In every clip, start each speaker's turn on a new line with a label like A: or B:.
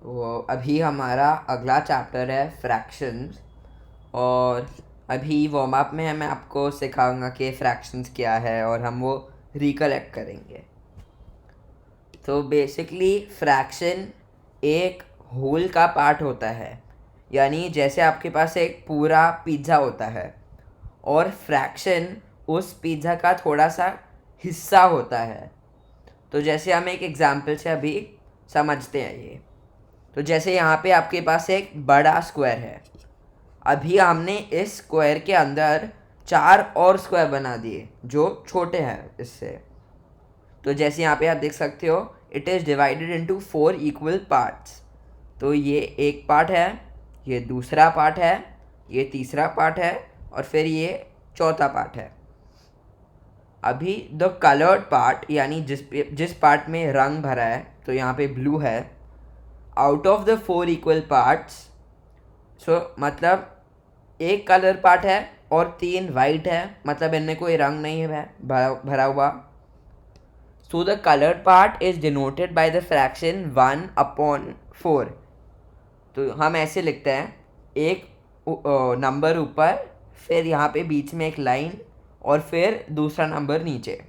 A: वो अभी हमारा अगला चैप्टर है फ्रैक्शंस। और अभी वार्म अप में मैं आपको सिखाऊंगा कि फ्रैक्शंस क्या है और हम वो रिकलेक्ट करेंगे। तो बेसिकली फ्रैक्शन एक होल का पार्ट होता है, यानी जैसे आपके पास एक पूरा पिज़्ज़ा होता है और फ्रैक्शन उस पिज़्ज़ा का थोड़ा सा हिस्सा होता है। तो जैसे हम एक एग्जांपल से अभी समझते हैं ये। तो जैसे यहाँ पे आपके पास एक बड़ा स्क्वायर है, अभी हमने इस स्क्वायर के अंदर 4 और स्क्वायर बना दिए जो छोटे हैं इससे। तो जैसे यहाँ पे आप देख सकते हो, it is divided into 4 equal parts. तो ये एक पार्ट है, ये दूसरा पार्ट है, ये तीसरा पार्ट है और फिर ये चौथा पार्ट है। अभी द कलर्ड पार्ट, यानी जिस पार्ट में रंग भरा है, तो यहाँ पे ब्लू है, out of the 4 equal parts, so मतलब एक कलर पार्ट है और 3 वाइट है, मतलब इनमें कोई रंग नहीं है भरा हुआ। So the coloured part is denoted by the fraction 1/4। तो हम ऐसे लिखते हैं, एक नंबर ऊपर, फिर यहाँ पे बीच में एक लाइन और फिर दूसरा नंबर नीचे।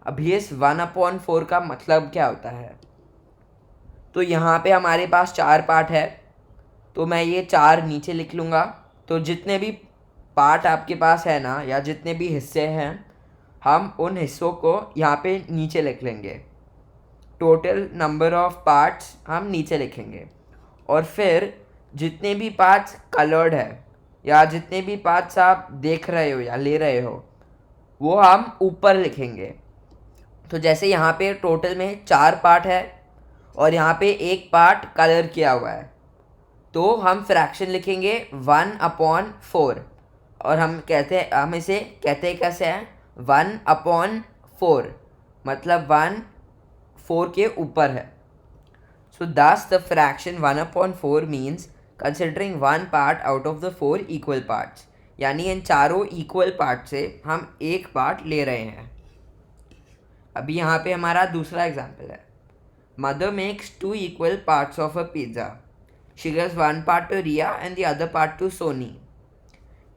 A: अभी इस 1/4 का मतलब क्या होता है? तो यहाँ पे हमारे पास 4 पार्ट है, तो मैं ये 4 नीचे लिख लूँगा। तो जितने भी पार्ट आपके पास है ना, या जितने भी हिस्से हैं, हम उन हिस्सों को यहाँ पे नीचे लिख लेंगे। टोटल नंबर ऑफ पार्ट्स हम नीचे लिखेंगे और फिर जितने भी पार्ट्स कलर्ड है या जितने भी पार्ट्स आप देख रहे हो या ले रहे हो, वो हम ऊपर लिखेंगे। तो जैसे यहाँ पे टोटल में 4 पार्ट है और यहाँ पे एक पार्ट कलर किया हुआ है, तो हम फ्रैक्शन लिखेंगे 1/4। और हम इसे कहते हैं कैसे हैं, 1/4, मतलब 1 4 के ऊपर है। सो thus the fraction 1/4 means considering one part out of the 4 equal parts, यानी इन चारों इक्वल पार्ट से हम एक पार्ट ले रहे हैं। अभी यहाँ पे हमारा दूसरा एग्जाम्पल है। Mother makes 2 equal parts of a pizza. She gives one part to Ria and the other part to Sony.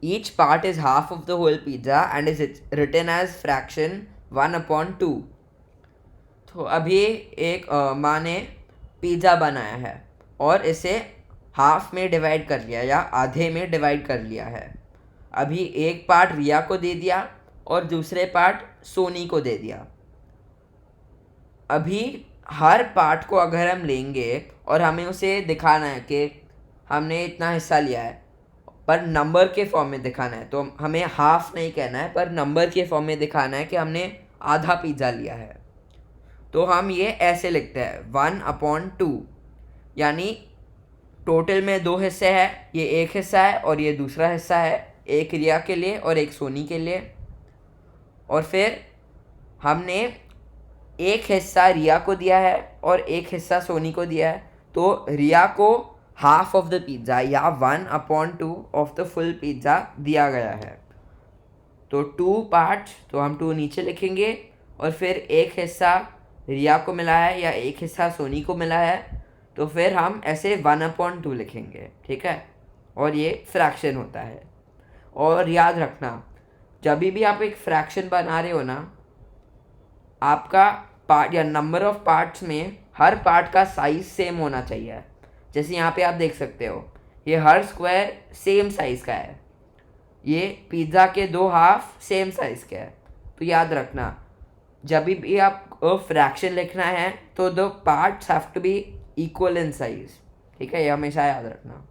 A: Each part is half of the whole pizza and is written as fraction 1/2. तो अभी एक माँ ने pizza बनाया है और इसे half में डिवाइड कर लिया या आधे में डिवाइड कर लिया है। अभी एक पार्ट रिया को दे दिया और दूसरे पार्ट सोनी को दे दिया। अभी हर पार्ट को अगर हम लेंगे और हमें उसे दिखाना है कि हमने इतना हिस्सा लिया है, पर नंबर के फॉर्म में दिखाना है, तो हमें हाफ नहीं कहना है पर नंबर के फॉर्म में दिखाना है कि हमने आधा पिज़्ज़ा लिया है। तो हम ये ऐसे लिखते हैं 1/2, यानी टोटल में 2 हिस्से हैं, ये एक हिस्सा है और ये दूसरा हिस्सा है, एक रिया के लिए और एक सोनी के लिए। और फिर हमने एक हिस्सा रिया को दिया है और एक हिस्सा सोनी को दिया है, तो रिया को हाफ ऑफ द पिज़्ज़ा या 1/2 ऑफ द फुल पिज़्ज़ा दिया गया है। तो 2 पार्ट्स, तो हम 2 नीचे लिखेंगे और फिर एक हिस्सा रिया को मिला है या एक हिस्सा सोनी को मिला है, तो फिर हम ऐसे 1/2 लिखेंगे, ठीक है। और ये फ्रैक्शन होता है। और याद रखना, जब भी आप एक फ्रैक्शन बना रहे हो ना, आपका पार्ट या नंबर ऑफ पार्ट्स में हर पार्ट का साइज सेम होना चाहिए। जैसे यहाँ पे आप देख सकते हो, ये हर स्क्वायर सेम साइज़ का है, ये पिज़्ज़ा के 2 हाफ सेम साइज़ के हैं। तो याद रखना, जब भी आप फ्रैक्शन लिखना है तो the parts have to be equal in size, ठीक है, ये हमेशा याद रखना।